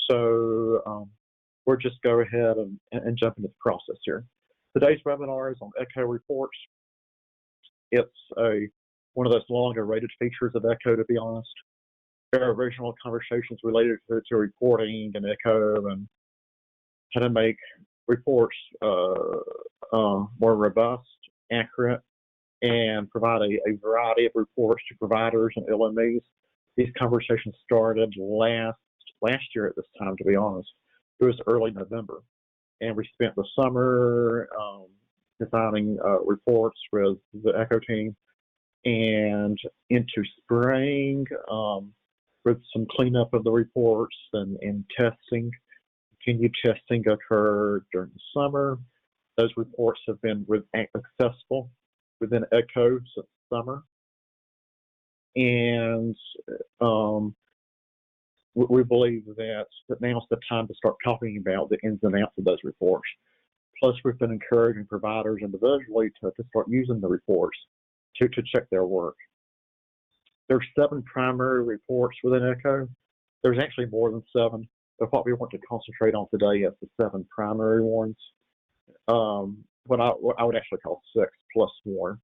So we'll just go ahead and jump into the process here. Today's webinar is on ECCO Reports. It's one of those long-awaited features of ECCO, to be honest. There are original conversations related to reporting and ECCO and how to make reports more robust, accurate, and provide a variety of reports to providers and LMEs. These conversations started last year at this time, to be honest. It was early November, and we spent the summer designing reports with the ECCO team, and into spring with some cleanup of the reports and testing. Continued testing occurred during the summer. Those reports have been accessible within ECCO since summer, and we believe that now's the time to start talking about the ins and outs of those reports. Plus, we've been encouraging providers individually to start using the reports to check their work. There's 7 primary reports within ECCO. There's actually more than 7, but what we want to concentrate on today is the 7 primary ones. What I would actually call 6 plus more,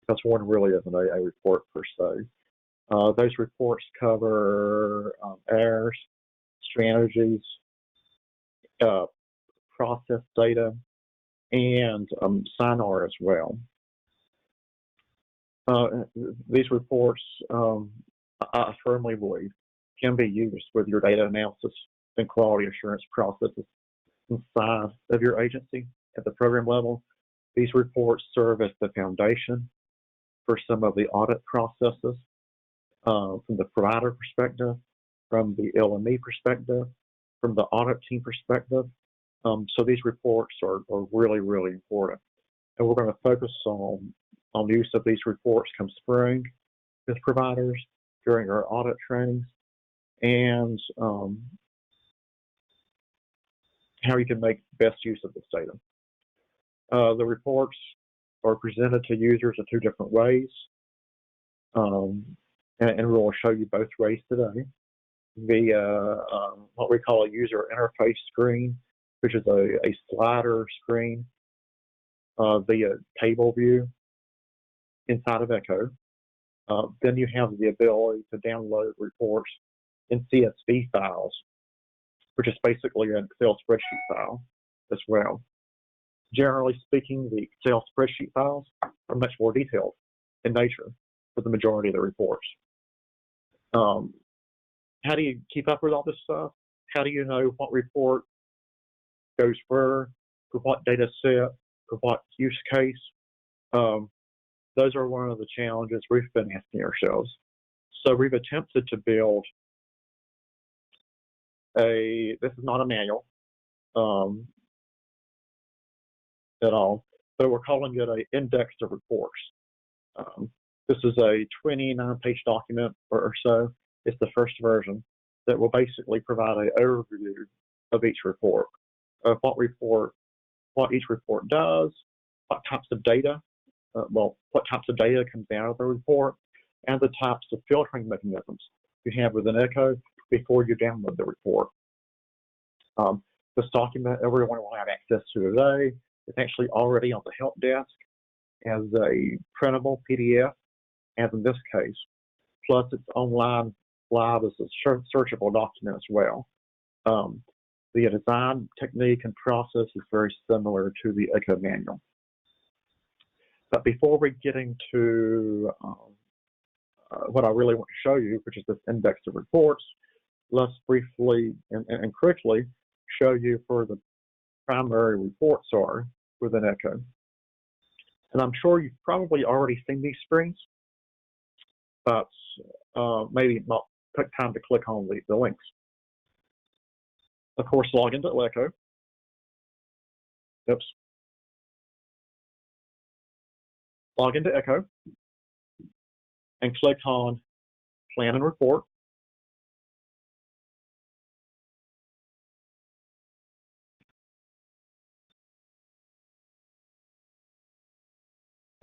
because one really isn't a report per se. Those reports cover errors, strategies, process data, and SINAR as well. These reports, I firmly believe, can be used with your data analysis and quality assurance processes inside of your agency at the program level. These reports serve as the foundation for some of the audit processes from the provider perspective, from the LME perspective, from the audit team perspective. So these reports are really, really important. And we're going to focus on use of these reports come spring with providers during our audit trainings, and how you can make best use of this data. The reports are presented to users in 2 different ways, and we'll show you both ways today. Via what we call a user interface screen, which is a slider screen via table view inside of ECCO. Then you have the ability to download reports in CSV files, which is basically an Excel spreadsheet file as well. Generally speaking, the Excel spreadsheet files are much more detailed in nature for the majority of the reports. How do you keep up with all this stuff? How do you know what report goes where, for what data set, for what use case? Those are one of the challenges we've been asking ourselves. So we've attempted to build this is not a manual at all, but we're calling it an index of reports. This is a 29-page document or so. It's the first version that will basically provide an overview of each report, of what each report does, what types of data, what types of data comes out of the report, and the types of filtering mechanisms you have within ECCO before you download the report. This document everyone will have access to today. It's actually already on the help desk as a printable PDF, as in this case. Plus, it's online live as a searchable document as well. The design technique and process is very similar to the ECCO manual. But before we get into what I really want to show you, which is this index of reports, let's briefly and quickly show you where the primary reports are within ECCO. And I'm sure you've probably already seen these screens, but maybe not take time to click on the links. Of course, log into ECCO. Oops. Log into ECCO and click on Plan and Report.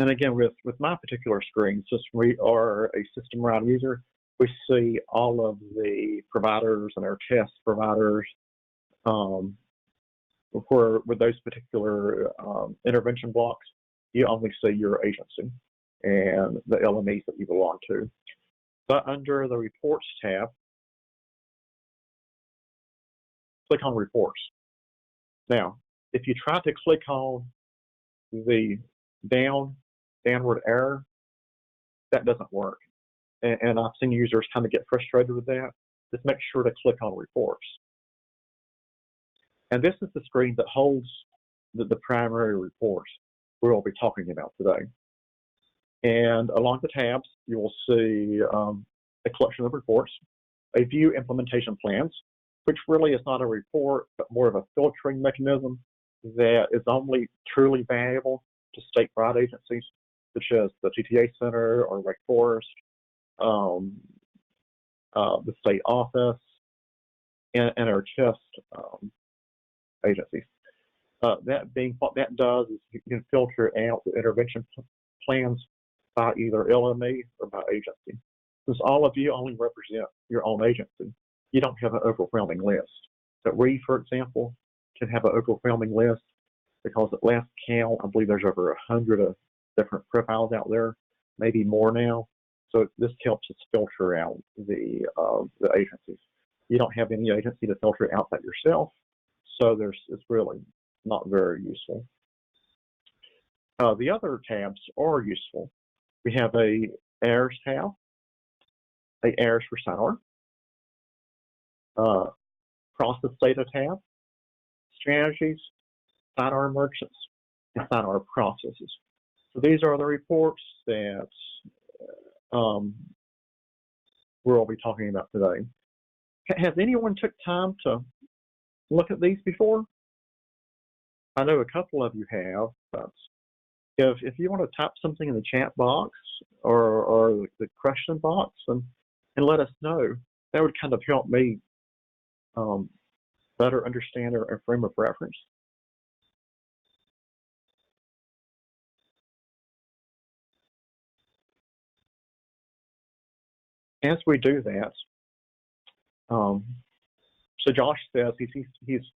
And again, with my particular screen, since we are a system-wide user, we see all of the providers and our test providers where with those particular intervention blocks, you only see your agency and the LMEs that you belong to. But under the Reports tab, click on Reports. Now, if you try to click on the downward arrow, that doesn't work. And I've seen users kind of get frustrated with that. Just make sure to click on Reports. And this is the screen that holds the primary reports we'll be talking about today. And along the tabs, you will see a collection of reports, a view implementation plans, which really is not a report, but more of a filtering mechanism that is only truly valuable to statewide agencies, such as the TTA Center or Wake Forest, the state office, and our CHIST agencies. That being, what that does is you can filter out the intervention plans by either LME or by agency. Since all of you only represent your own agency, you don't have an overwhelming list. But we, for example, can have an overwhelming list because at last count, I believe there's over 100 of different profiles out there, maybe more now. So this helps us filter out the agencies. You don't have any agency to filter out that yourself, so it's really not very useful. The other tabs are useful. We have a errors tab, a errors for SINR, process data tab, strategies, SINR merchants, and SINR processes. So these are the reports that we'll be talking about today. Has anyone took time to look at these before? I know a couple of you have, but if you want to type something in the chat box or the question box and let us know, that would kind of help me better understand our frame of reference. As we do that, so Josh says he's used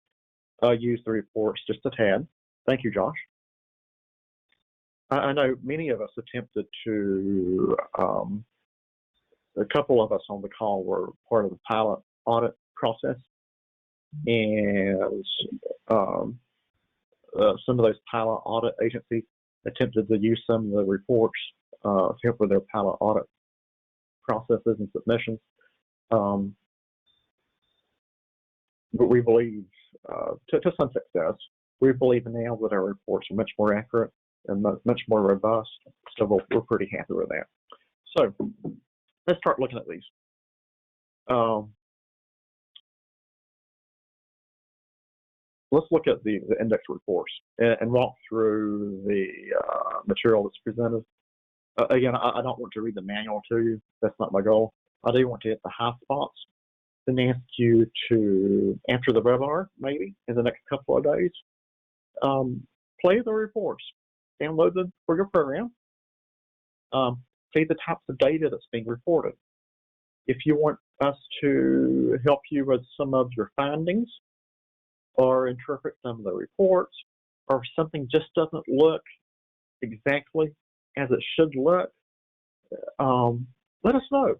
the reports just a tad. Thank you, Josh. I know many of us attempted to, a couple of us on the call were part of the pilot audit process, and some of those pilot audit agencies attempted to use some of the reports to help with their pilot audit processes and submissions. But we believe, to some success, we believe now that our reports are much more accurate and much more robust, so we're pretty happy with that. So let's start looking at these. Let's look at the index reports and walk through the material that's presented. Again, I don't want to read the manual to you. That's not my goal. I do want to hit the high spots, then ask you to answer the webinar maybe in the next couple of days. Play the reports, download them for your program, see the types of data that's being reported. If you want us to help you with some of your findings or interpret some of the reports, or if something just doesn't look exactly as it should look, let us know.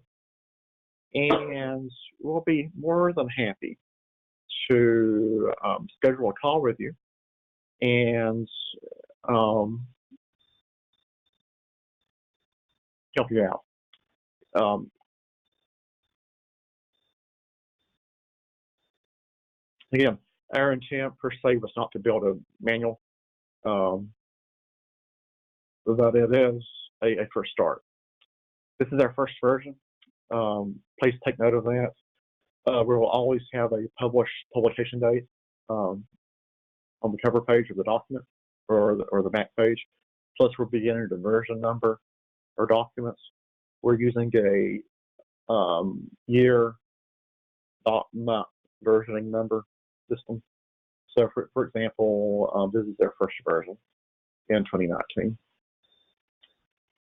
And we'll be more than happy to schedule a call with you and help you out. Again, our intent per se was not to build a manual, but it is a first start. This is our first version. Please take note of that. We will always have a publication date on the cover page of the document or the back page. Plus, we're beginning the version number or documents. We're using a year, month versioning number system. So, for example, this is their first version in 2019.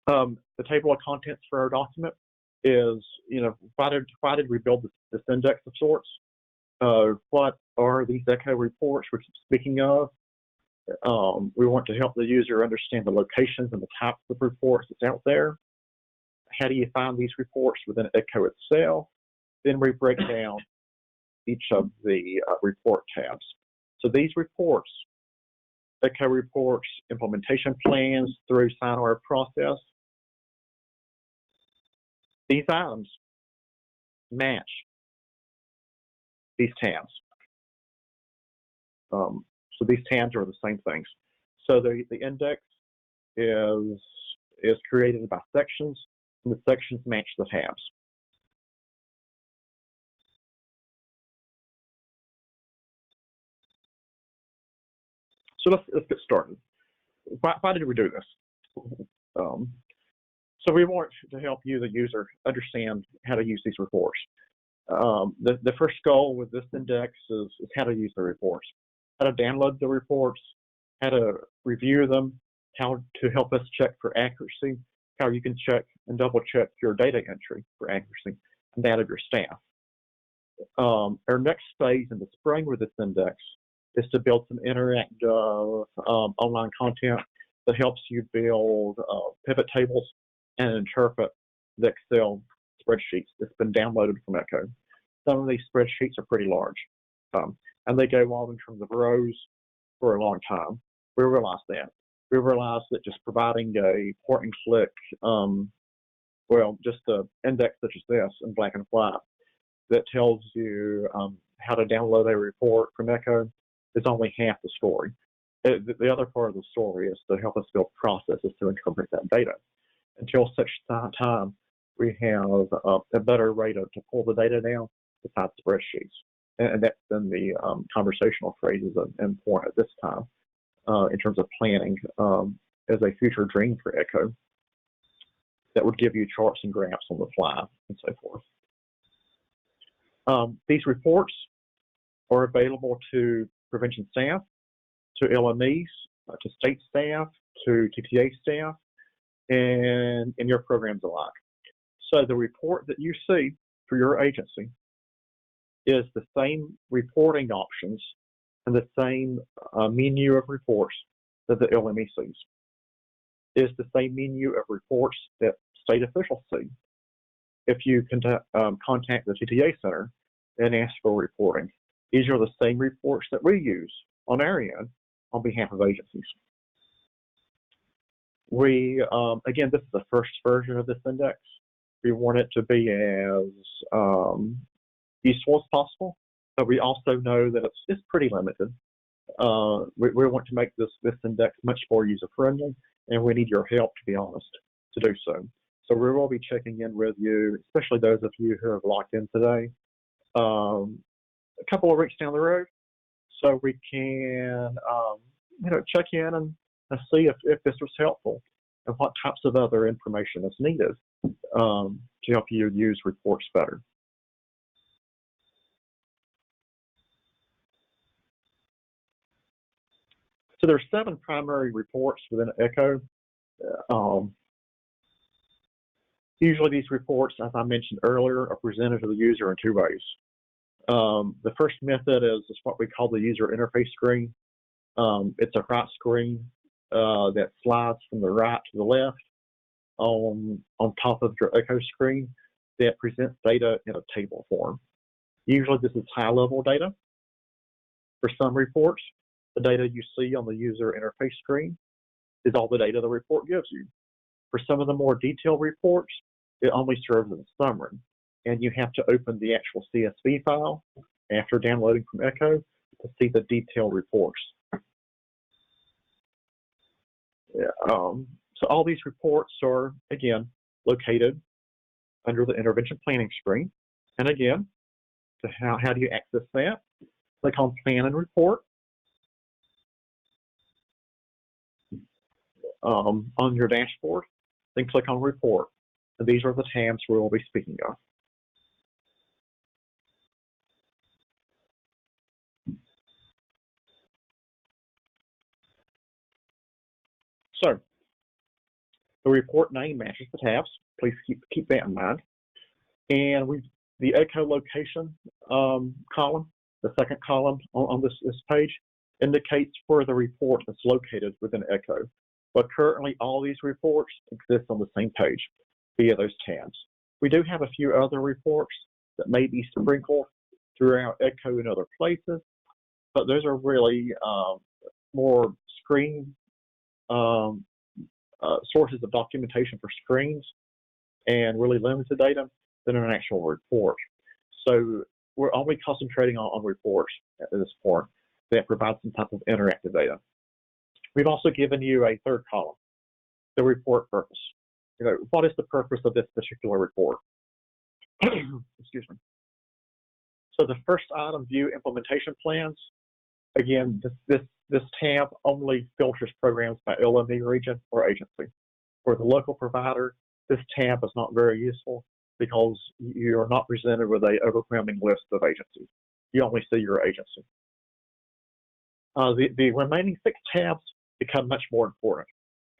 The table of contents for our document is, why did we build this index of sorts? what are these ECCO reports we're speaking of? We want to help the user understand the locations and the types of reports that's out there. How do you find these reports within ECCO itself? Then we break down each of the report tabs. So these reports, ECCO reports, implementation plans through sign-aware process, these items match these tabs. So these tabs are the same things. So the index is created by sections, and the sections match the tabs. So let's get started. Why did we do this? So we want to help you, the user, understand how to use these reports. The first goal with this index is how to use the reports, how to download the reports, how to review them, how to help us check for accuracy, how you can check and double check your data entry for accuracy, and that of your staff. Our next phase in the spring with this index is to build some interactive online content that helps you build pivot tables and interpret the Excel spreadsheets that's been downloaded from ECCO. Some of these spreadsheets are pretty large, and they go on in terms of rows for a long time. We realize that. We realize that just providing a point and click, well, just an index such as this in black and white that tells you how to download a report from ECCO is only half the story. The other part of the story is to help us build processes to interpret that data. Until such time we have a better way to pull the data down besides spreadsheets. And that's been the conversational phrases important at this time in terms of planning as a future dream for ECCO that would give you charts and graphs on the fly and so forth. These reports are available to prevention staff, to LMEs, to state staff, to TTA staff, and in your programs alike. So the report that you see for your agency is the same reporting options and the same menu of reports that the LME sees. Is the same menu of reports that state officials see. If you can contact the TTA Center and ask for reporting, these are the same reports that we use on our end on behalf of agencies. We, again, this is the first version of this index. We want it to be as useful as possible, but we also know that it's pretty limited. We want to make this index much more user-friendly, and we need your help, to be honest, to do so. So we will be checking in with you, especially those of you who have logged in today, a couple of weeks down the road, so we can check in and see if this was helpful and what types of other information is needed to help you use reports better. So there's 7 primary reports within ECCO. Usually these reports, as I mentioned earlier, are presented to the user in 2 ways. The first method is what we call the user interface screen. It's a right screen that slides from the right to the left on top of your ECCO screen that presents data in a table form. Usually this is high-level data. For some reports, the data you see on the user interface screen is all the data the report gives you. For some of the more detailed reports, it only serves as a summary, and you have to open the actual CSV file after downloading from ECCO to see the detailed reports. So all these reports are, again, located under the intervention planning screen. And again, so how do you access that? Click on Plan and Report. On your dashboard, then click on Report. And these are the tabs we will be speaking of. So the report name matches the tabs. Please keep that in mind. And the ECCO location column the second column on this page, indicates where the report is located within ECCO. But currently, all these reports exist on the same page via those tabs. We do have a few other reports that may be sprinkled throughout ECCO in other places, but those are really more screen sources of documentation for screens and really limited data than an actual report. So we're only concentrating on reports at this point that provide some type of interactive data. We've also given you a third column, the report purpose. What is the purpose of this particular report? Excuse me. So the first item, view implementation plans. Again, this tab only filters programs by LME region or agency. For the local provider, this tab is not very useful because you are not presented with an overwhelming list of agencies. You only see your agency. The remaining 6 tabs become much more important.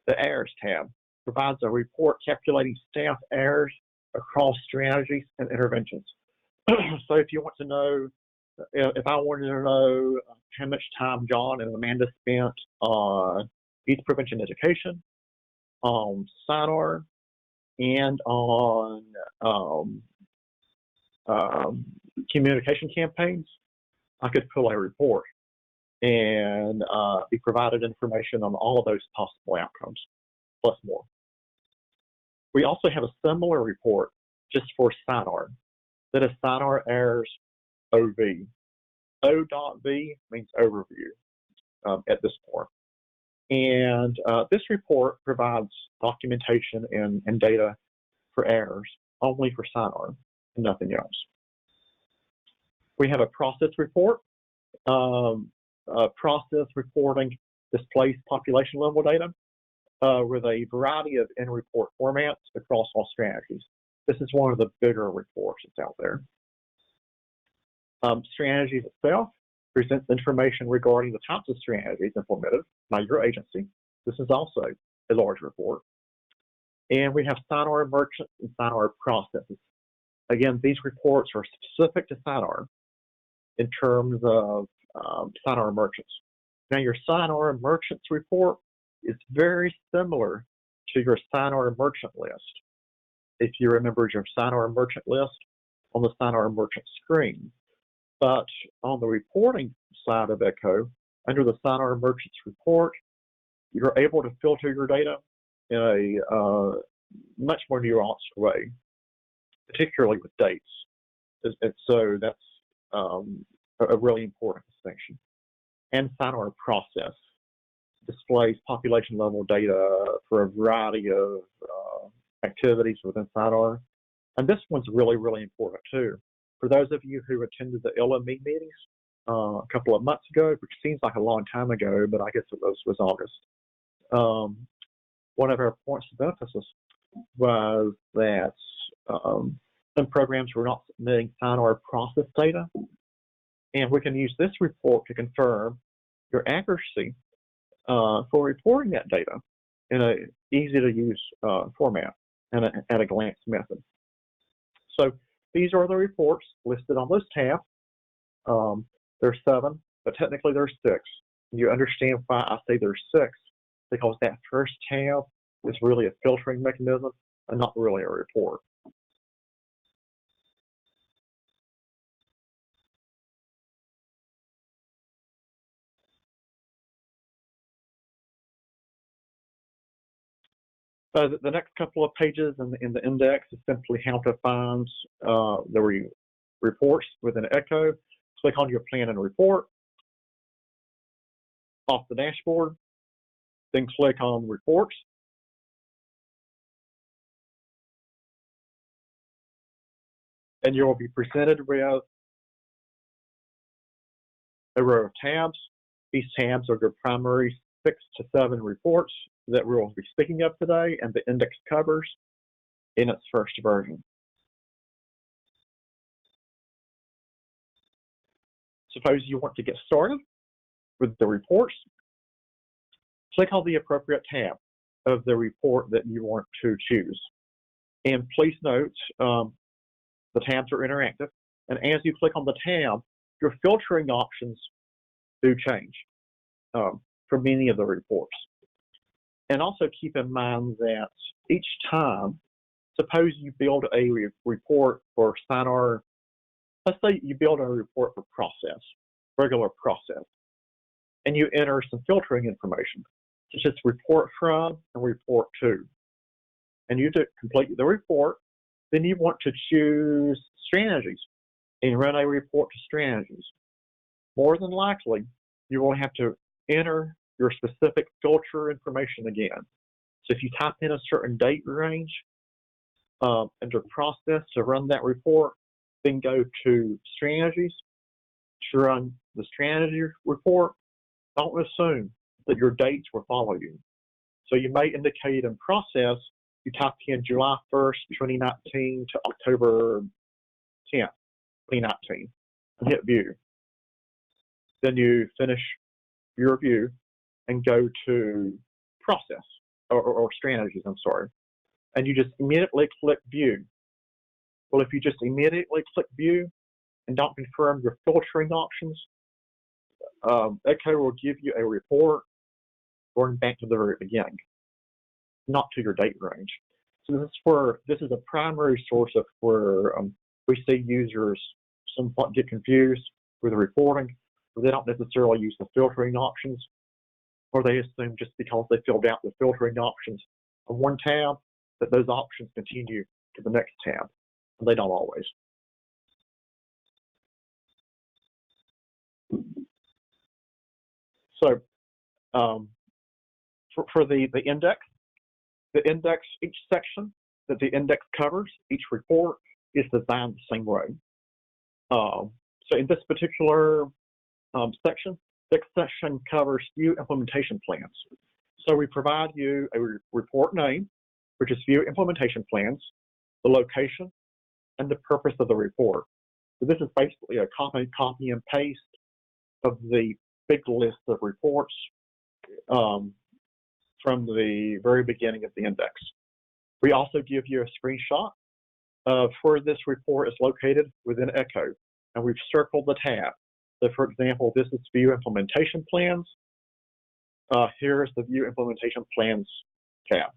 The errors tab provides a report calculating staff errors across strategies and interventions. So if you want to know, if I wanted to know how much time John and Amanda spent on youth prevention education, on SINAR, and on communication campaigns, I could pull a report and be provided information on all of those possible outcomes, plus more. We also have a similar report just for SINAR, that is SINAR errors OV. O.V means overview at this point. And this report provides documentation and data for errors only for SINAR and nothing else. We have a process report. Process reporting displays population level data with a variety of in-report formats across all strategies. This is one of the bigger reports that's out there. Strategies itself presents information regarding the types of strategies implemented by your agency. This is also a large report. And we have SINAR merchants and SINAR processes. Again, these reports are specific to SINAR in terms of SINAR merchants. Now, your SINAR merchants report is very similar to your SINAR merchant list. If you remember your SINAR merchant list on the SINAR merchant screen. But on the reporting side of ECCO, under the SINAR merchants report, you're able to filter your data in a much more nuanced way, particularly with dates. And so that's a really important distinction. And SINAR process displays population level data for a variety of activities within SINAR. And this one's really, really important too. For those of you who attended the LME meetings a couple of months ago, which seems like a long time ago, but I guess it was August, one of our points of emphasis was that some programs were not submitting SINAR process data, and we can use this report to confirm your accuracy for reporting that data in an easy-to-use format and at a glance method. So these are the reports listed on this tab. There's 7, but technically there's 6. You understand why I say there's 6, because that first tab is really a filtering mechanism and not really a report. The next couple of pages in the index is simply how to find the reports within ECCO. Click on your plan and report off the dashboard, then click on reports. And you will be presented with a row of tabs. These tabs are your primary 6 to 7 reports that we will be speaking of today, and the index covers in its first version. Suppose you want to get started with the reports. Click on the appropriate tab of the report that you want to choose. And please note, the tabs are interactive, and as you click on the tab, your filtering options do change for many of the reports. And also keep in mind that each time, suppose you build a report for SINR, let's say you build a report for process, regular process, and you enter some filtering information, such as report from and report to. And you complete the report, then you want to choose strategies and run a report to strategies. More than likely, you will have to enter your specific filter information again. So if you type in a certain date range under process to run that report, then go to strategies to run the strategy report. Don't assume that your dates will follow you. So you may indicate in process, you type in July 1st, 2019 to October 10th, 2019, and hit view. Then you finish your view and go to process or strategies, I'm sorry. And you just immediately click view. Well, if you just immediately click view and don't confirm your filtering options, ECCO will give you a report going back to the very beginning, not to your date range. So this is a primary source of where we see users somewhat get confused with the reporting, where they don't necessarily use the filtering options, or they assume just because they filled out the filtering options on one tab that those options continue to the next tab, and they don't always. So for the index, each section that the index covers, each report is designed the same way. So in this particular section, this section covers view implementation plans. So we provide you a report name, which is view implementation plans, the location, and the purpose of the report. So this is basically a copy and paste of the big list of reports from the very beginning of the index. We also give you a screenshot of where this report is located within ECCO, and we've circled the tab. So for example, this is view implementation plans. Here's the view implementation plans tab.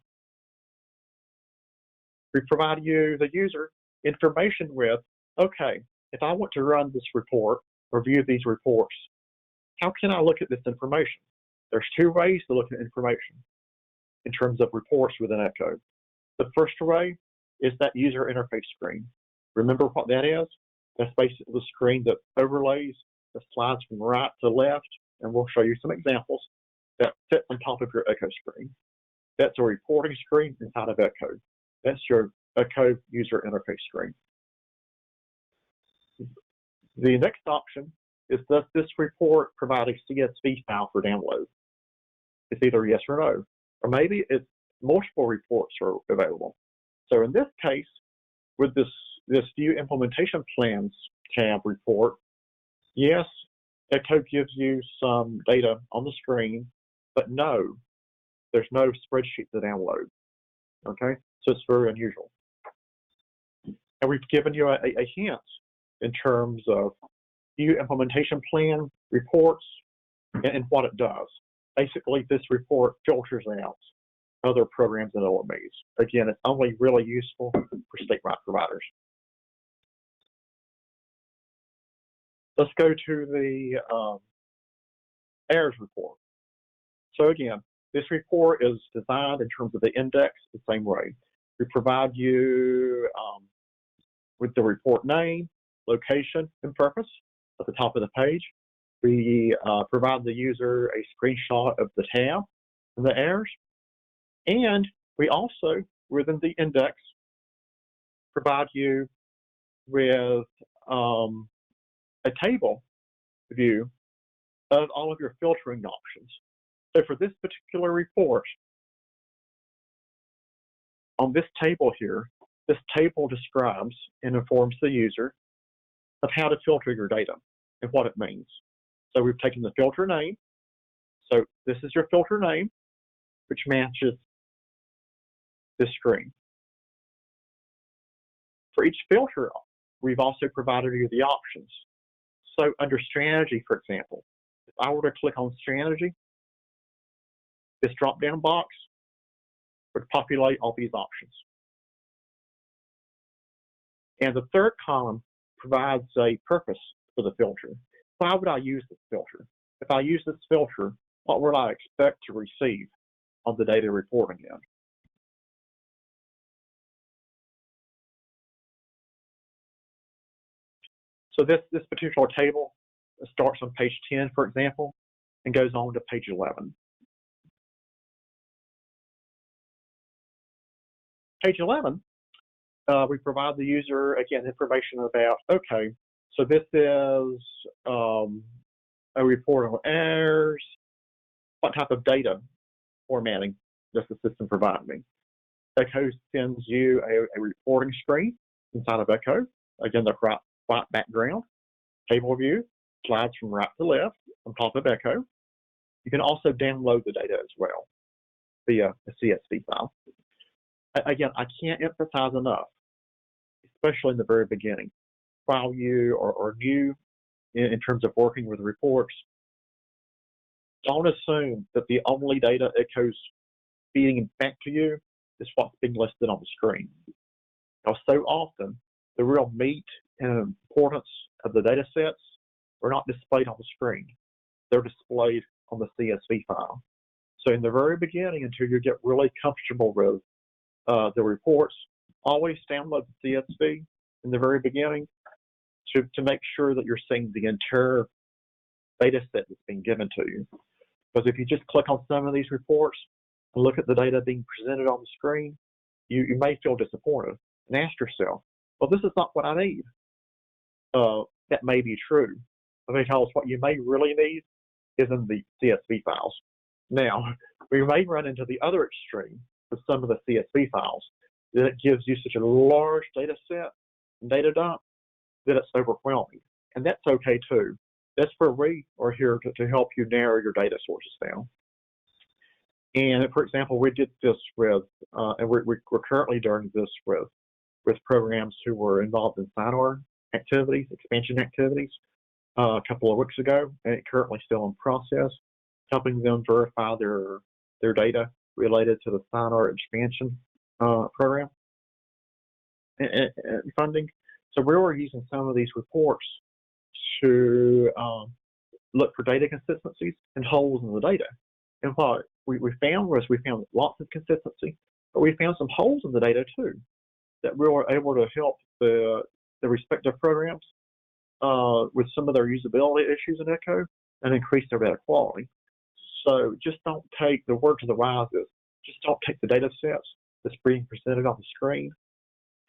We provide you, the user, information with, okay, if I want to run this report or view these reports, how can I look at this information? There's two ways to look at information in terms of reports within ECCO. The first way is that user interface screen. Remember what that is? That's basically the screen that overlays the slides from right to left, and we'll show you some examples that fit on top of your ECCO screen. That's a reporting screen inside of ECCO. That's your ECCO user interface screen. The next option is, does this report provide a CSV file for download? It's either yes or no, or maybe it's multiple reports are available. So in this case, with this view implementation plans tab report, yes, ECCO gives you some data on the screen, but no, there's no spreadsheet to download. Okay, so it's very unusual. And we've given you a hint in terms of view implementation plan reports and what it does. Basically, this report filters out other programs and LMEs. Again, it's only really useful for statewide providers. Let's go to the errors report. So again, this report is designed in terms of the index the same way. We provide you with the report name, location, and purpose at the top of the page. We provide the user a screenshot of the tab and the errors. And we also, within the index, provide you with a table view of all of your filtering options. So for this particular report, on this table here, this table describes and informs the user of how to filter your data and what it means. So we've taken the filter name. So this is your filter name, which matches this screen. For each filter, we've also provided you the options. So under strategy, for example, if I were to click on strategy, this drop-down box would populate all these options. And the third column provides a purpose for the filter. Why would I use this filter? If I use this filter, what would I expect to receive on the data reporting end? So this particular table starts on page 10, for example, and goes on to page 11. Page 11, we provide the user, again, information about, okay, so this is a report on errors. What type of data formatting does the system provide me? ECCO sends you a reporting screen inside of ECCO. Again, the white background, table view, slides from right to left on top of ECCO. You can also download the data as well via a CSV file. Again, I can't emphasize enough, especially in the very beginning, while you are new in terms of working with reports, don't assume that the only data ECCO's feeding back to you is what's being listed on the screen. Now, so often, the real meat and importance of the data sets are not displayed on the screen. They're displayed on the CSV file. So in the very beginning, until you get really comfortable with the reports, always download the CSV in the very beginning to make sure that you're seeing the entire data set that's being given to you. Because if you just click on some of these reports and look at the data being presented on the screen, you may feel disappointed and ask yourself, well, this is not what I need. That may be true, because what you may really need is in the CSV files. Now, we may run into the other extreme with some of the CSV files that it gives you such a large data set and data dump that it's overwhelming. And that's okay too. That's where we are here to help you narrow your data sources down. And for example, we did this with, and we're currently doing this with programs who were involved in SINOR activities, expansion activities, a couple of weeks ago, and it's currently still in process, helping them verify their data related to the SINOR expansion program and funding. So we were using some of these reports to look for data consistencies and holes in the data. And what we found was we found lots of consistency, but we found some holes in the data too that we were able to help the respective programs with some of their usability issues in ECCO and increase their data quality. So just don't take the word to the wise is, just don't take the data sets that's being presented on the screen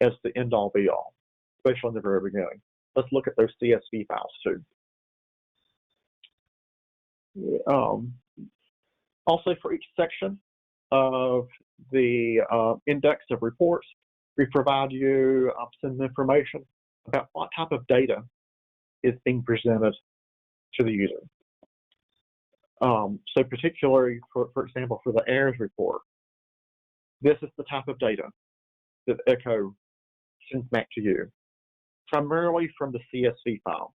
as the end-all be-all, especially in the very beginning. Let's look at those CSV files too. Also, for each section of the index of reports, we provide you some information about what type of data is being presented to the user. So particularly, for example, for the errors report, this is the type of data that ECCO sends back to you, primarily from the CSV file,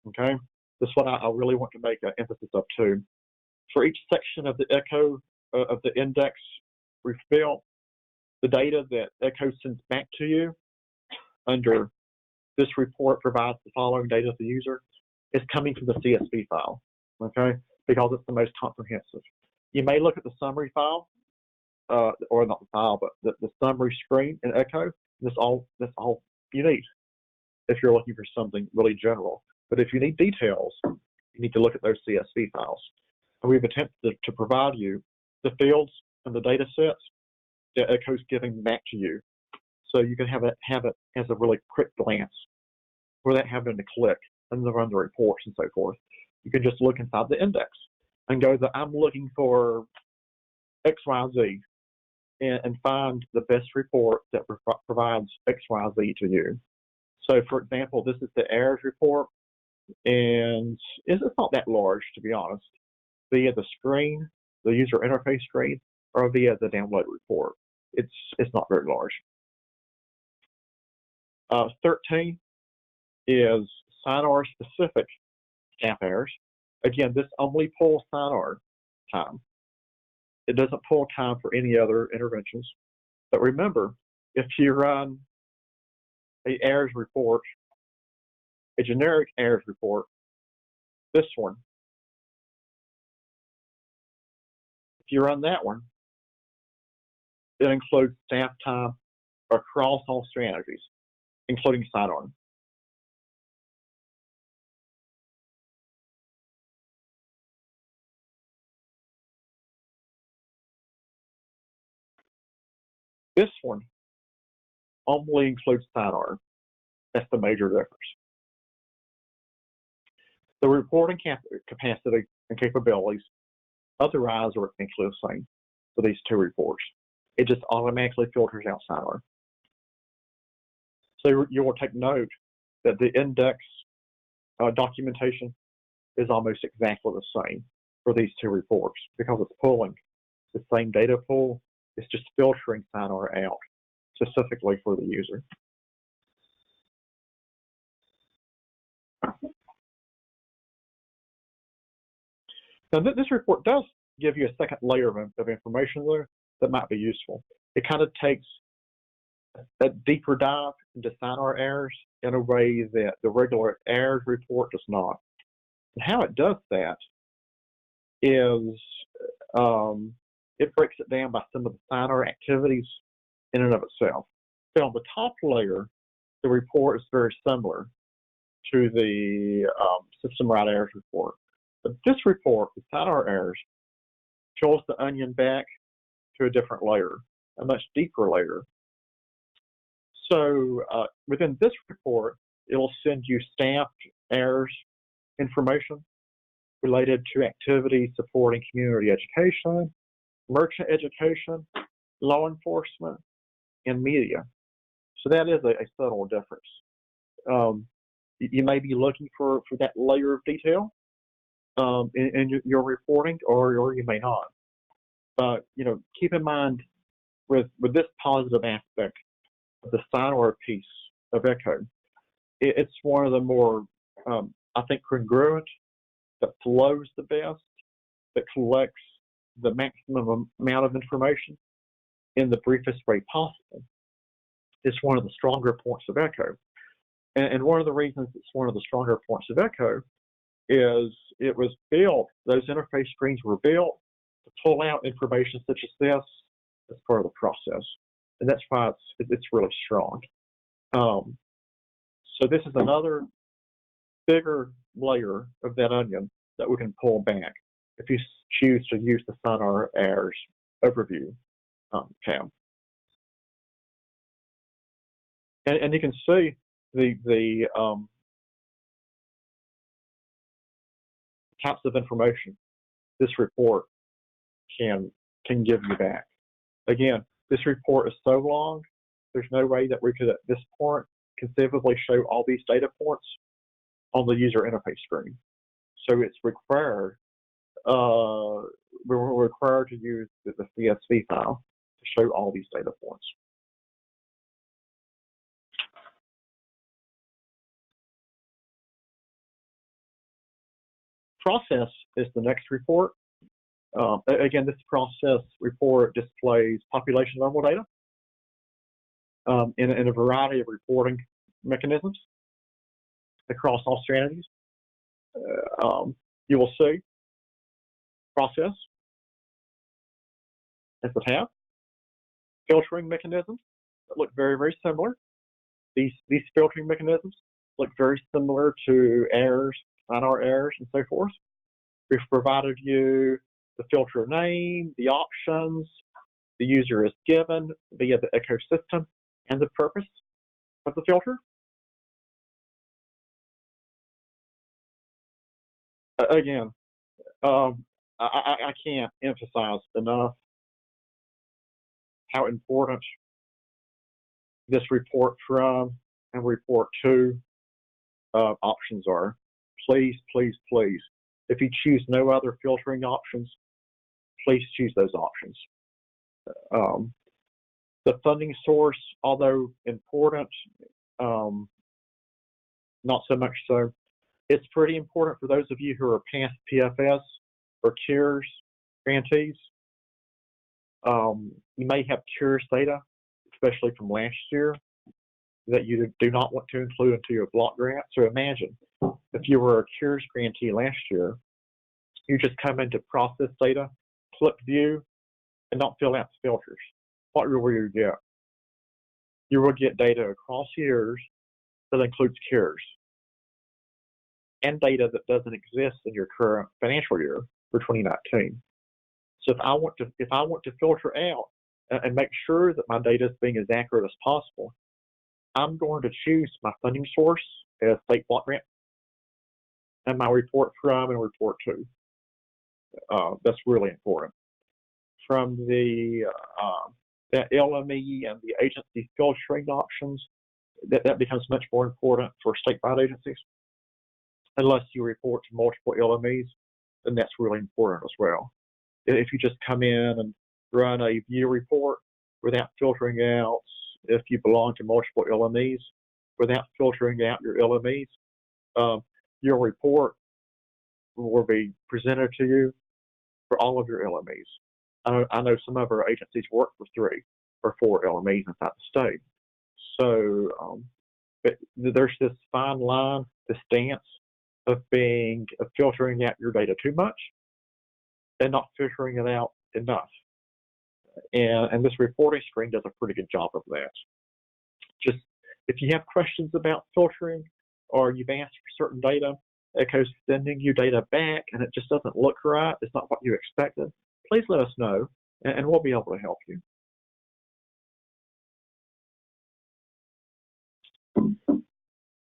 okay? This is what I really want to make an emphasis of too. For each section of the ECCO, of the index we've built, the data that ECCO sends back to you under this report provides the following data to the user is coming from the CSV file, okay? Because it's the most comprehensive. You may look at the summary file, or not the file, but the summary screen in ECCO. That's all you need if you're looking for something really general. But if you need details, you need to look at those CSV files. And we've attempted to provide you the fields and the data sets that ECCO's giving back to you, so you can have it as a really quick glance, without having to click and then run the reports and so forth. You can just look inside the index and go that I'm looking for XYZ and find the best report that provides XYZ to you. So for example, this is the errors report, and it's not that large, to be honest, via the screen, the user interface screen, or via the download report. It's not very large. 13 is SINOR specific staff errors. Again, this only pulls SINR time. It doesn't pull time for any other interventions. But remember, if you run a errors report, a generic errors report, this one, if you run that one, it includes staff time across all strategies, including SINR. This one only includes SINR. That's the major difference. The reporting capacity and capabilities otherwise are essentially the same for these two reports. It just automatically filters out SINR. So you will take note that the index documentation is almost exactly the same for these two reports because it's pulling the same data pool. It's just filtering SINR out specifically for the user. Now, this report does give you a second layer of information there that might be useful. It kind of takes a deeper dive into SINR errors in a way that the regular errors report does not. And how it does that is it breaks it down by some of the SINR activities in and of itself. So on the top layer, the report is very similar to the system-wide errors report. But this report, the SINR errors, pulls the onion back to a different layer, a much deeper layer. So within this report, it'll send you staff errors information related to activities supporting community education, merchant education, law enforcement, and media. So that is a subtle difference. You may be looking for that layer of detail in your reporting, or you may not. But keep in mind with this positive aspect of the SINR piece of ECCO, it's one of the more I think congruent, that flows the best, that collects the maximum amount of information in the briefest way possible. It's one of the stronger points of ECCO. And one of the reasons it's one of the stronger points of ECCO is it was built, those interface screens were built to pull out information such as this as part of the process. And that's why it's really strong. So this is another bigger layer of that onion that we can pull back if you choose to use the SINR errors overview tab. And you can see the types of information this report can give you back. Again, this report is so long, there's no way that we could at this point conceivably show all these data points on the user interface screen. So it's required, we're required to use the CSV file to show all these data points. Process is the next report. Again, this process report displays population level data in a variety of reporting mechanisms across all strategies. You will see process as the tab, filtering mechanisms that look very, very similar. These filtering mechanisms look very similar to errors, SINR errors, and so forth. We've provided you the filter name, the options, the user is given via the ECCO system, and the purpose of the filter. Again, I can't emphasize enough how important this report from and report to options are. Please, please, please, if you choose no other filtering options, please choose those options. The funding source, although important, not so much so. It's pretty important for those of you who are past PFS or CARES grantees. You may have CARES data, especially from last year, that you do not want to include into your block grant. So imagine if you were a CARES grantee last year, you just come into process data, click view, and don't fill out the filters. What will you get? You will get data across years that includes CARES and data that doesn't exist in your current financial year for 2019. So if I want to filter out and make sure that my data is being as accurate as possible, I'm going to choose my funding source as state block grant and my report from and report to. That's really important. From the LME and the agency filtering options, that becomes much more important for statewide agencies. Unless you report to multiple LMEs, then that's really important as well. If you just come in and run a view report without filtering out if you belong to multiple LMEs, without filtering out your LMEs, your report will be presented to you for all of your LMEs. I know some of our agencies work for 3 or 4 LMEs inside the state. So but there's this fine line, this dance of filtering out your data too much and not filtering it out enough. And this reporting screen does a pretty good job of that. Just if you have questions about filtering or you've asked for certain data, ECCO's sending you data back and it just doesn't look right, it's not what you expected, please let us know and we'll be able to help you.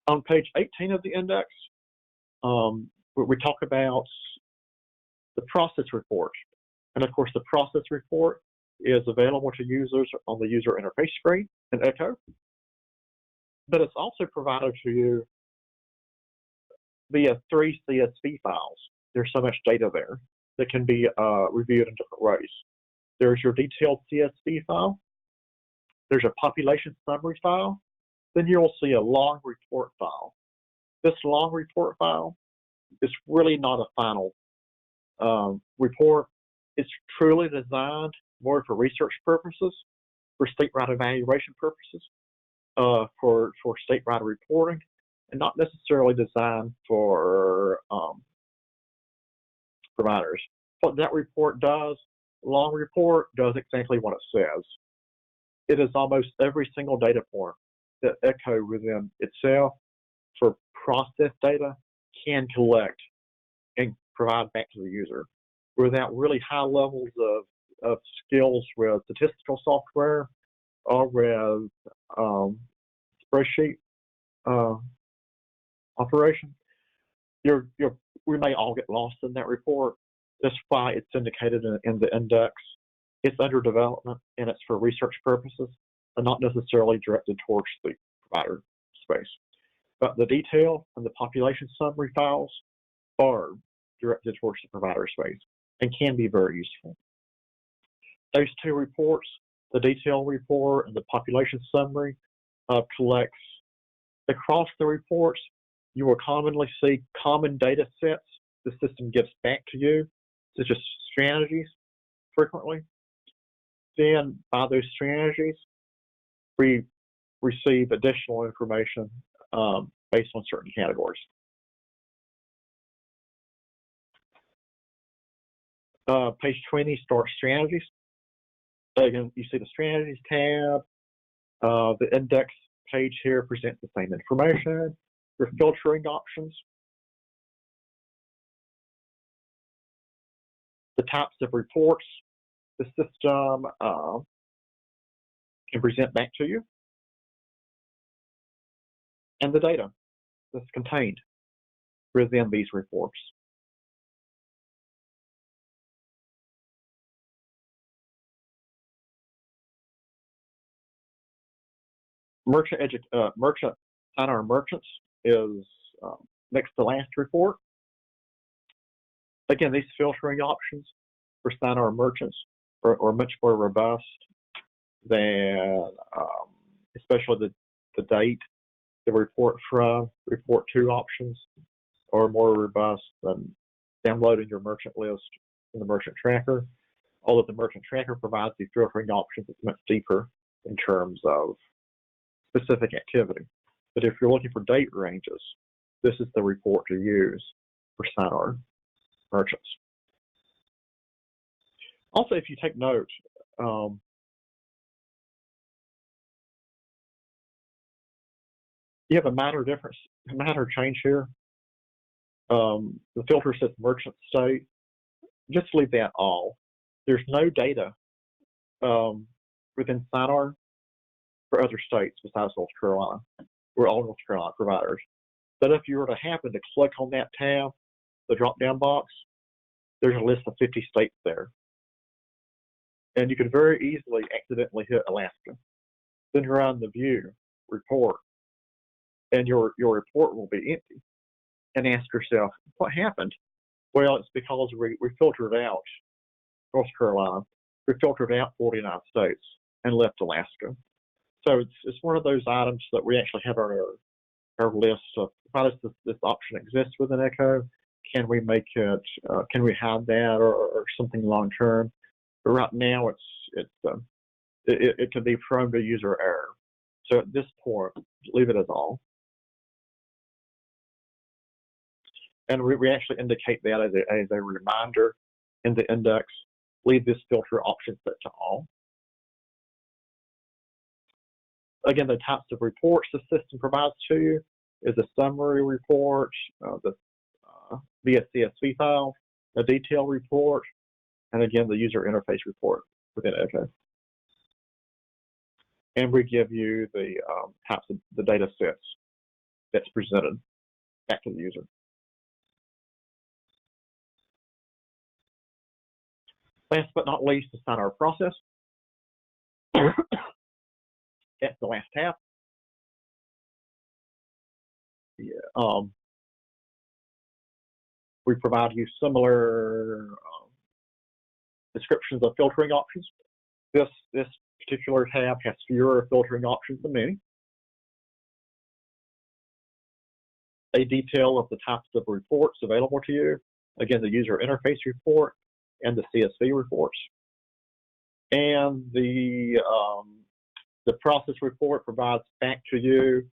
On page 18 of the index, we talk about the process report. And of course, the process report is available to users on the user interface screen in ECCO, but it's also provided to you via 3 CSV files. There's so much data there that can be reviewed in different ways. There's your detailed CSV file. There's a population summary file. Then you'll see a long report file. This long report file is really not a final report. It's truly designed more for research purposes, for statewide evaluation purposes, for statewide reporting, and not necessarily designed for providers. What that report does, long report, does exactly what it says. It is almost every single data point that ECCO within itself for process data can collect and provide back to the user without really high levels of skills with statistical software or with spreadsheet operation. We may all get lost in that report. That's why it's indicated in the index. It's under development and it's for research purposes and not necessarily directed towards the provider space. But the detail and the population summary files are directed towards the provider space and can be very useful. Those 2 reports, the detail report and the population summary, collects across the reports. You will commonly see common data sets the system gives back to you, such as strategies frequently. Then by those strategies, we receive additional information based on certain categories. Page 20 starts strategies. Again, you see the strategies tab. The index page here presents the same information. Your filtering options. The types of reports the system can present back to you. And the data that's contained within these reports. Sign Our Merchants is next to last report. Again, these filtering options for Sign Our Merchants are much more robust than, especially the date, the report from, report to options or more robust than downloading your merchant list in the merchant tracker, although the merchant tracker provides the filtering options that's much deeper in terms of specific activity. But if you're looking for date ranges, this is the report to use for SINAR merchants. Also, if you take note, you have a minor change here. The filter says merchant state. Just leave that all. There's no data within SINAR for other states besides North Carolina. We're all North Carolina providers. But if you were to happen to click on that tab, the drop-down box, there's a list of 50 states there. And you could very easily accidentally hit Alaska. Then you're on the view report, and your report will be empty. And ask yourself, what happened? Well, it's because we filtered out North Carolina, we filtered out 49 states and left Alaska. So it's one of those items that we actually have our list of why does this option exist within ECCO? Can we make it? Can we hide that or something long term? But right now it can be prone to user error. So at this point, leave it as all. And we actually indicate that as a reminder in the index. Leave this filter option set to all. Again, the types of reports the system provides to you is a summary report, via CSV file, a detailed report, and again, the user interface report within ECCO. And we give you the types of the data sets that's presented back to the user. Last but not least, the SINAR process. That's the last tab. Yeah, we provide you similar descriptions of filtering options. This particular tab has fewer filtering options than many. A detail of the types of reports available to you. Again, the user interface report and the CSV reports. And the process report provides back to you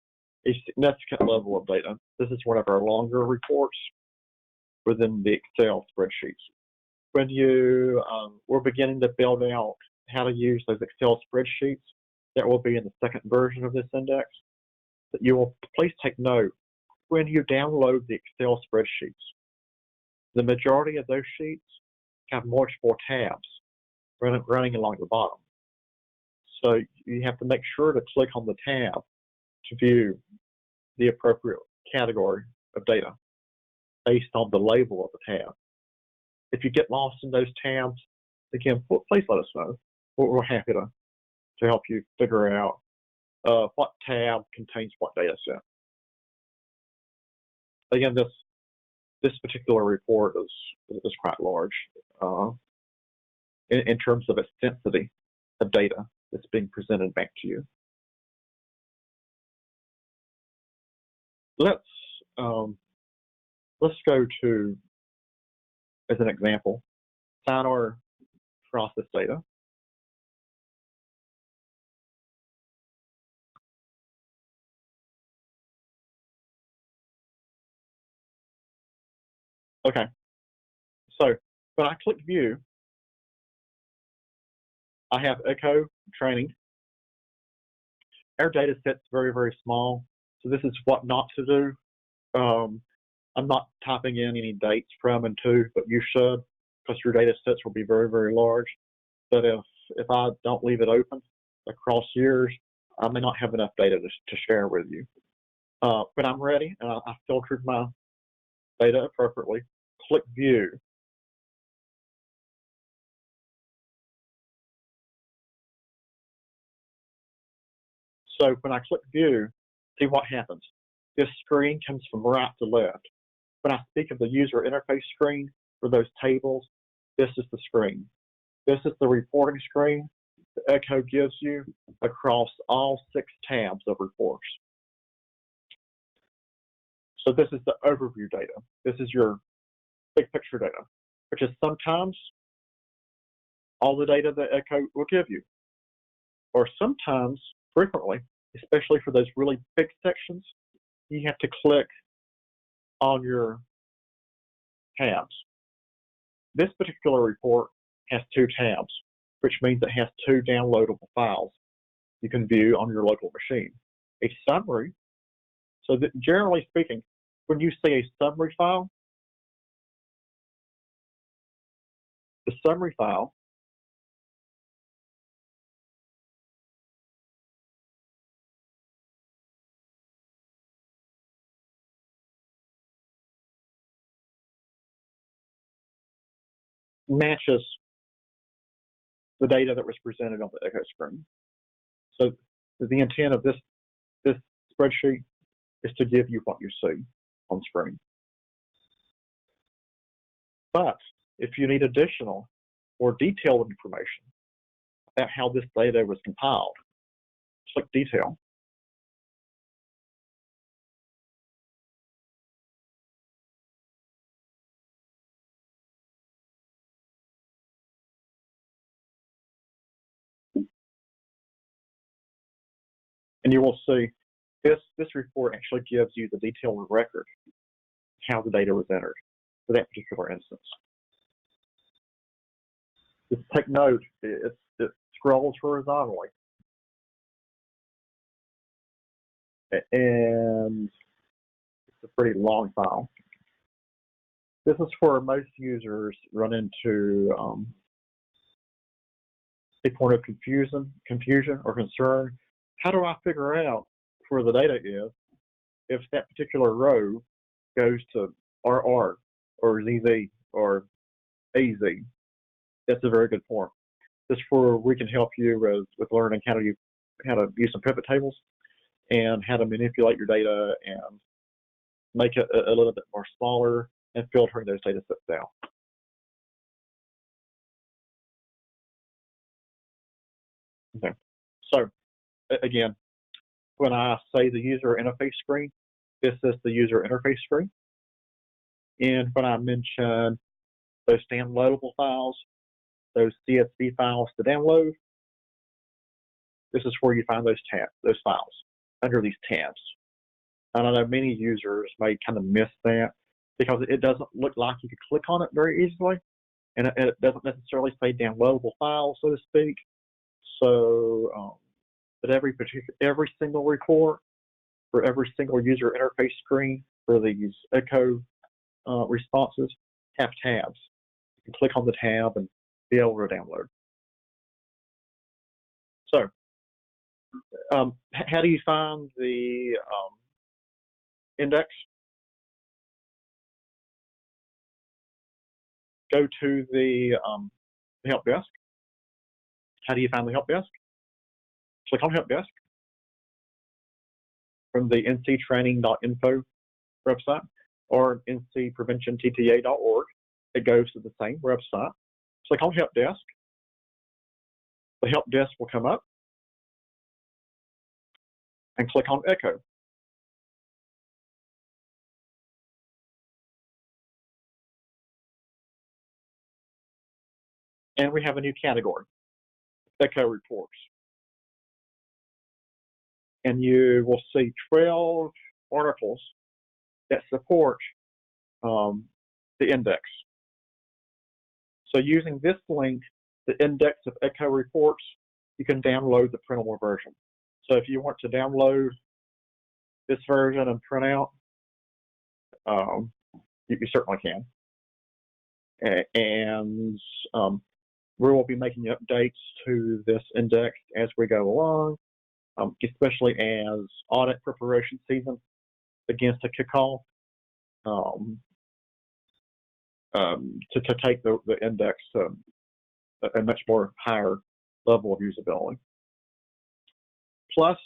a significant level of data. This is one of our longer reports within the Excel spreadsheets. When you we're beginning to build out how to use those Excel spreadsheets, that will be in the second version of this index. That you will please take note when you download the Excel spreadsheets. The majority of those sheets have multiple tabs running along the bottom. So you have to make sure to click on the tab to view the appropriate category of data based on the label of the tab. If you get lost in those tabs, again, please let us know. We're happy to help you figure out what tab contains what data set. Again, this particular report is quite large in terms of its density of data that's being presented back to you. Let's go to, as an example, SINAR process data. Okay, so when I click View, I have ECCO training. Our data set's very, very small, so this is what not to do. I'm not typing in any dates from and to, but you should, because your data sets will be very, very large. But if I don't leave it open across years, I may not have enough data to share with you. When I'm ready, and I filtered my data appropriately, click View. So when I click View, see what happens. This screen comes from right to left. When I speak of the user interface screen for those tables, this is the screen. This is the reporting screen that ECCO gives you across all 6 tabs of reports. So this is the overview data. This is your big picture data, which is sometimes all the data that ECCO will give you, or sometimes, frequently, especially for those really big sections, you have to click on your tabs. This particular report has 2 tabs, which means it has 2 downloadable files you can view on your local machine. A summary, so that generally speaking, when you see a summary file, the summary file matches the data that was presented on the ECCO screen. So the intent of this spreadsheet is to give you what you see on screen. But if you need additional or detailed information about how this data was compiled, click Detail. And you will see this report actually gives you the detailed record of how the data was entered for that particular instance. Just take note, it scrolls horizontally. And it's a pretty long file. This is where most users run into a point of confusion or concern. How do I figure out where the data is if that particular row goes to RR or ZZ or AZ? That's a very good point. This is where we can help you with learning how to use some pivot tables and how to manipulate your data and make it a little bit more smaller and filtering those data sets out. Okay, so again, when I say the user interface screen, this is the user interface screen. And when I mention those downloadable files, those CSV files to download, this is where you find those files under these tabs. And I know many users may kind of miss that because it doesn't look like you could click on it very easily, and it doesn't necessarily say downloadable file, so to speak. So, but every single report for every single user interface screen for these ECCO responses have tabs. You can click on the tab and be able to download. So, how do you find the index? Go to the help desk. How do you find the help desk? Click on help desk from the nctraining.info website or ncpreventiontta.org. It goes to the same website. Click on help desk. The help desk will come up and click on ECCO. And we have a new category, ECCO Reports. And you will see 12 articles that support the index. So using this link, the index of ECCO Reports, you can download the printable version. So if you want to download this version and print out, you certainly can. And we will be making updates to this index as we go along, especially as audit preparation season begins to kick off, to take the index to a much more higher level of usability. Plus,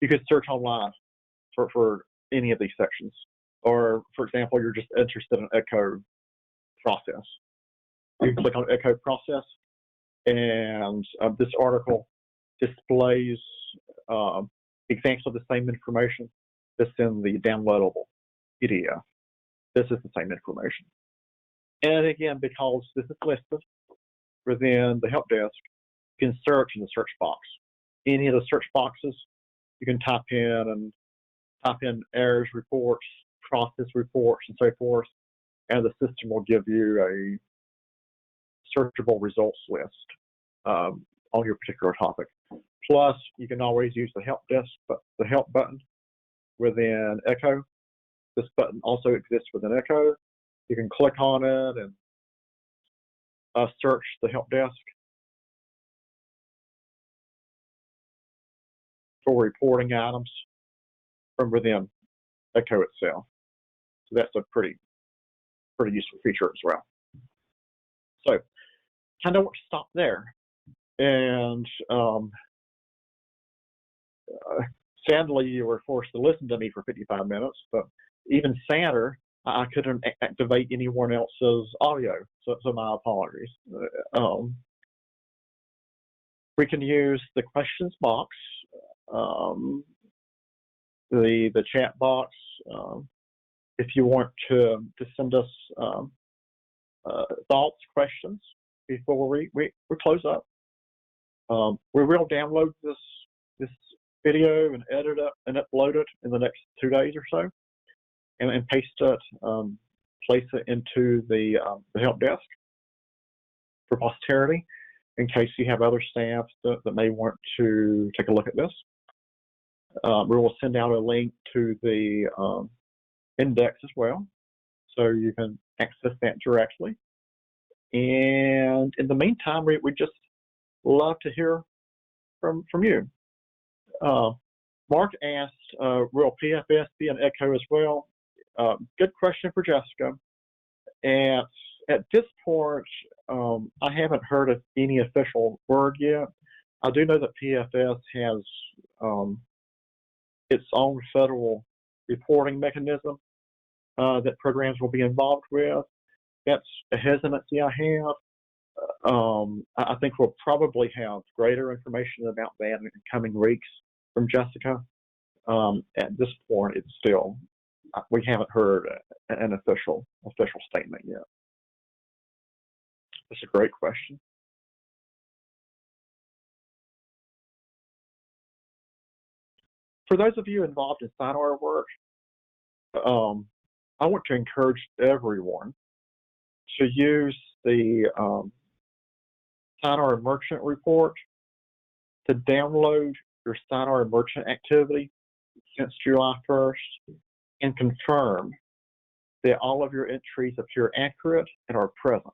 you could search online for any of these sections. Or, for example, you're just interested in ECCO process. You can click on ECCO process, and this article displays examples of the same information that's in the downloadable PDF. This is the same information. And again, because this is listed within the help desk, you can search in the search box. Any of the search boxes, you can type in errors reports, process reports, and so forth, and the system will give you a searchable results list on your particular topic. Plus, you can always use the help desk, but the help button within ECCO. This button also exists within ECCO. You can click on it and search the help desk for reporting items from within ECCO itself. So that's a pretty useful feature as well. So kind of want to stop there. And sadly, you were forced to listen to me for 55 minutes, but even sadder, I couldn't activate anyone else's audio, so my apologies. We can use the questions box, the chat box, if you want to send us thoughts, questions before we close up. We will download this video and edit it and upload it in the next 2 days or so, and paste it, place it into the help desk for posterity, in case you have other staff that may want to take a look at this. We will send out a link to the index as well, so you can access that directly. And in the meantime, we just love to hear from you. Mark asked, will PFS be an ECCO as well? Good question for Jessica. And at this point, I haven't heard of any official word yet. I do know that PFS has its own federal reporting mechanism that programs will be involved with. That's a hesitancy I have. I think we'll probably have greater information about that in coming weeks from Jessica. At this point, it's still, we haven't heard an official statement yet. That's a great question. For those of you involved in SINOR work, I want to encourage everyone to use the SINOR merchant report to download your SINOR merchant activity since July 1st and confirm that all of your entries appear accurate and are present.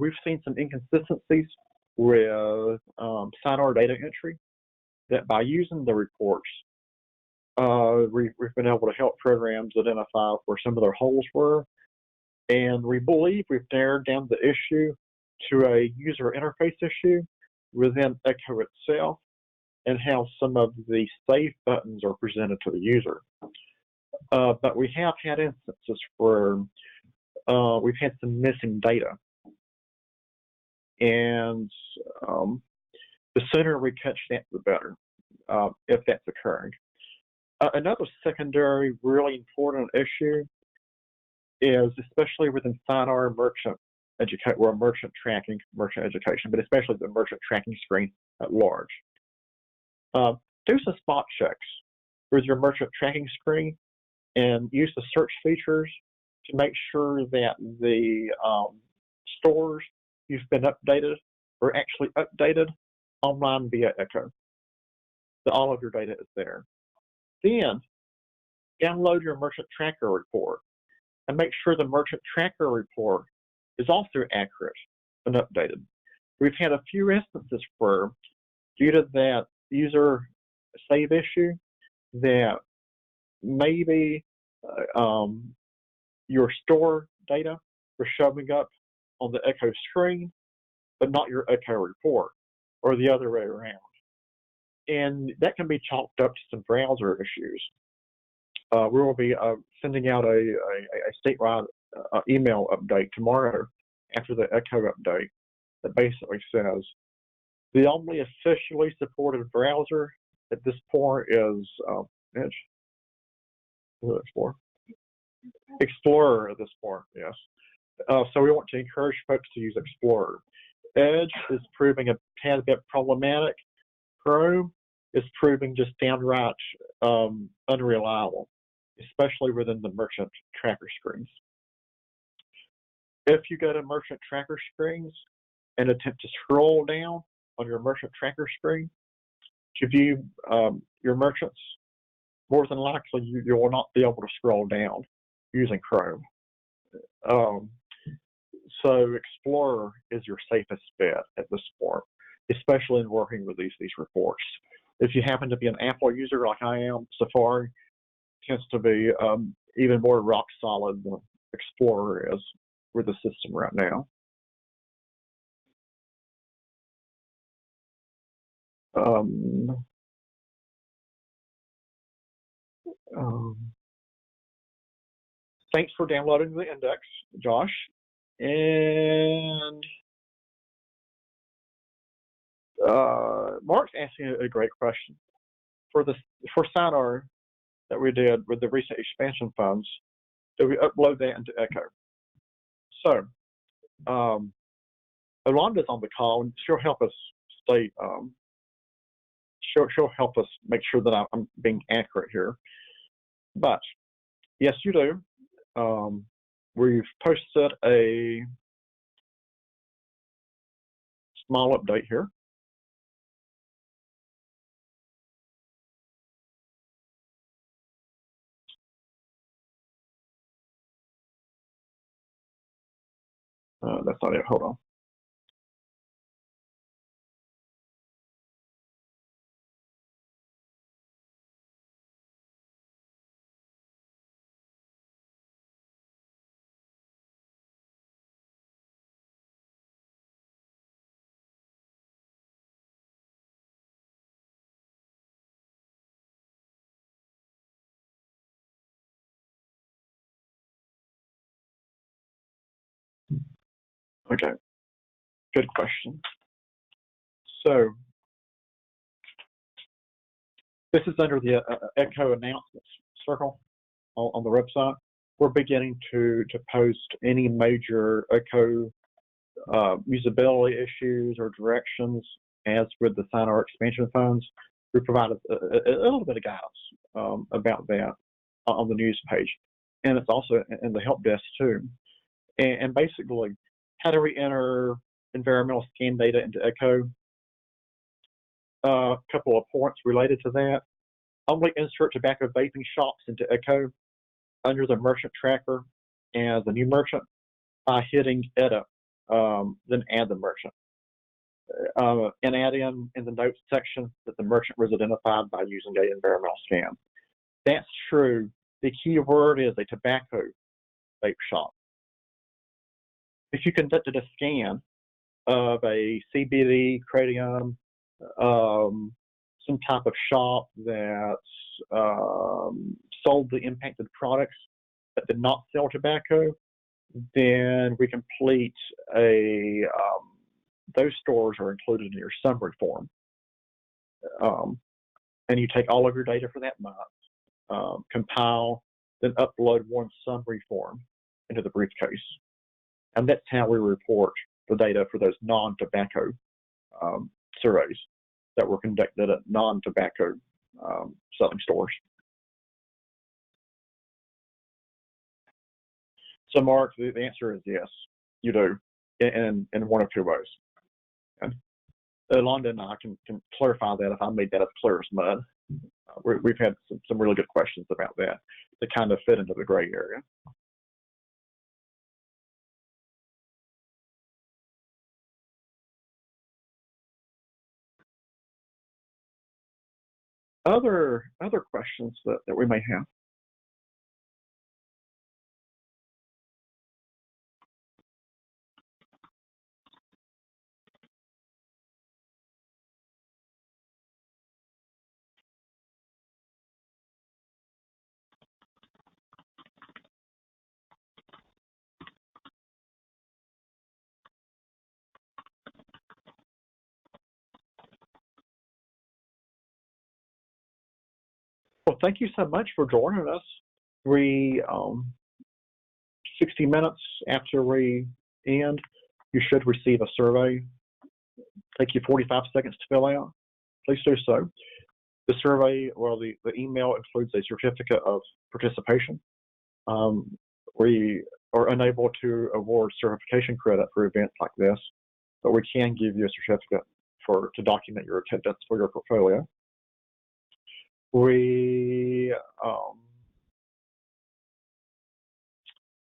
We've seen some inconsistencies with SINOR data entry, that by using the reports, we've been able to help programs identify where some of their holes were, and we believe we've narrowed down the issue to a user interface issue within ECCO itself, and how some of the save buttons are presented to the user. But we have had instances where we've had some missing data, and the sooner we catch that, the better, if that's occurring. Another secondary, really important issue is, especially within SINOR merchant tracking, merchant education, but especially the merchant tracking screen at large. Do some spot checks with your merchant tracking screen and use the search features to make sure that the stores you've been updated are actually updated online via ECCO. So all of your data is there. Then download your merchant tracker report and make sure the merchant tracker report is also accurate and updated. We've had a few instances where, due to that user save issue, that maybe your store data was showing up on the ECCO screen, but not your ECCO report, or the other way around. And that can be chalked up to some browser issues. We will be sending out a statewide email update tomorrow after the ECCO update that basically says the only officially supported browser at this point is Edge. Explorer at this point, yes. So we want to encourage folks to use Explorer. Edge is proving a tad bit problematic. Chrome is proving just downright unreliable, especially within the merchant tracker screens. If you go to merchant tracker screens and attempt to scroll down on your merchant tracker screen to view your merchants, more than likely you will not be able to scroll down using Chrome. So Explorer is your safest bet at this point, especially in working with these reports. If you happen to be an Apple user like I am, Safari tends to be even more rock solid than Explorer is with the system right now. Thanks for downloading the index, Josh. And Mark's asking a great question. For SINR that we did with the recent expansion funds, do we upload that into ECCO? So Yolanda's on the call, and she'll help us stay. She'll help us make sure that I'm being accurate here. But yes, you do. We've posted a small update here. That's not it. Hold on. Okay, good question. So this is under the ECCO announcements circle on the website. We're beginning to post any major ECCO usability issues or directions. As with the SINR expansion funds, we provide a little bit of guidance about that on the news page, and it's also in the help desk too. And basically, how do we enter environmental scan data into ECCO? A couple of points related to that. Only insert tobacco vaping shops into ECCO under the merchant tracker as a new merchant by hitting edit, then add the merchant. And add in the notes section that the merchant was identified by using an environmental scan. That's true. The key word is a tobacco vape shop. If you conducted a scan of a CBD, Cradium, some type of shop that sold the impacted products but did not sell tobacco, then we complete a those stores are included in your summary form. And you take all of your data for that month, compile, then upload one summary form into the briefcase. And that's how we report the data for those non-tobacco surveys that were conducted at non-tobacco selling stores. So, Mark, the answer is yes, you do, in one of two ways. And Yolanda and I can clarify that if I made that as clear as mud. We've had some really good questions about that that kind of fit into the gray area. Other questions that we may have. Well, thank you so much for joining us. 60 minutes after we end, you should receive a survey. Take you 45 seconds to fill out. Please do so. The survey, well, the email includes a certificate of participation. We are unable to award certification credit for events like this, but we can give you a certificate to document your attendance for your portfolio. We,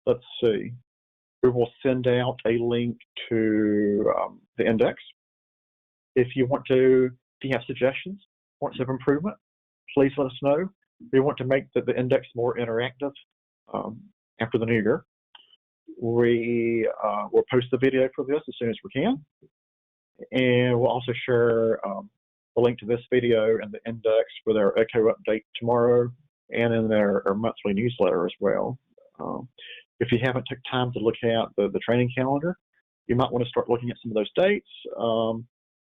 let's see, we will send out a link to the index. If you have suggestions, points of improvement, please let us know. We want to make the index more interactive after the new year. We will post the video for this as soon as we can. And we'll also share the link to this video and the index with our ECCO update tomorrow and in our monthly newsletter as well. If you haven't took time to look at the training calendar, you might want to start looking at some of those dates,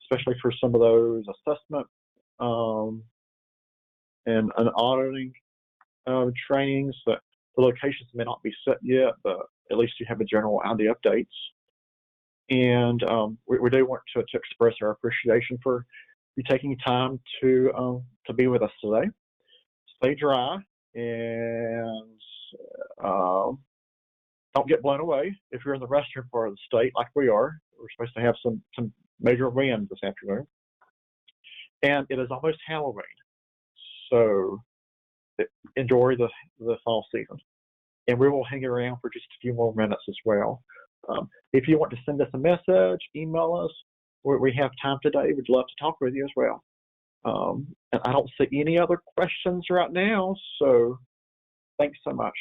especially for some of those assessment and auditing trainings. That the locations may not be set yet, but at least you have a general idea of dates. And we do want to express our appreciation for you taking time to be with us today. Stay dry and don't get blown away if you're in the western part of the state like we are. We're supposed to have some major wind this afternoon. And it is almost Halloween, so enjoy the fall season. And we will hang around for just a few more minutes as well. If you want to send us a message, email us. We have time today. We'd love to talk with you as well. And I don't see any other questions right now, so thanks so much.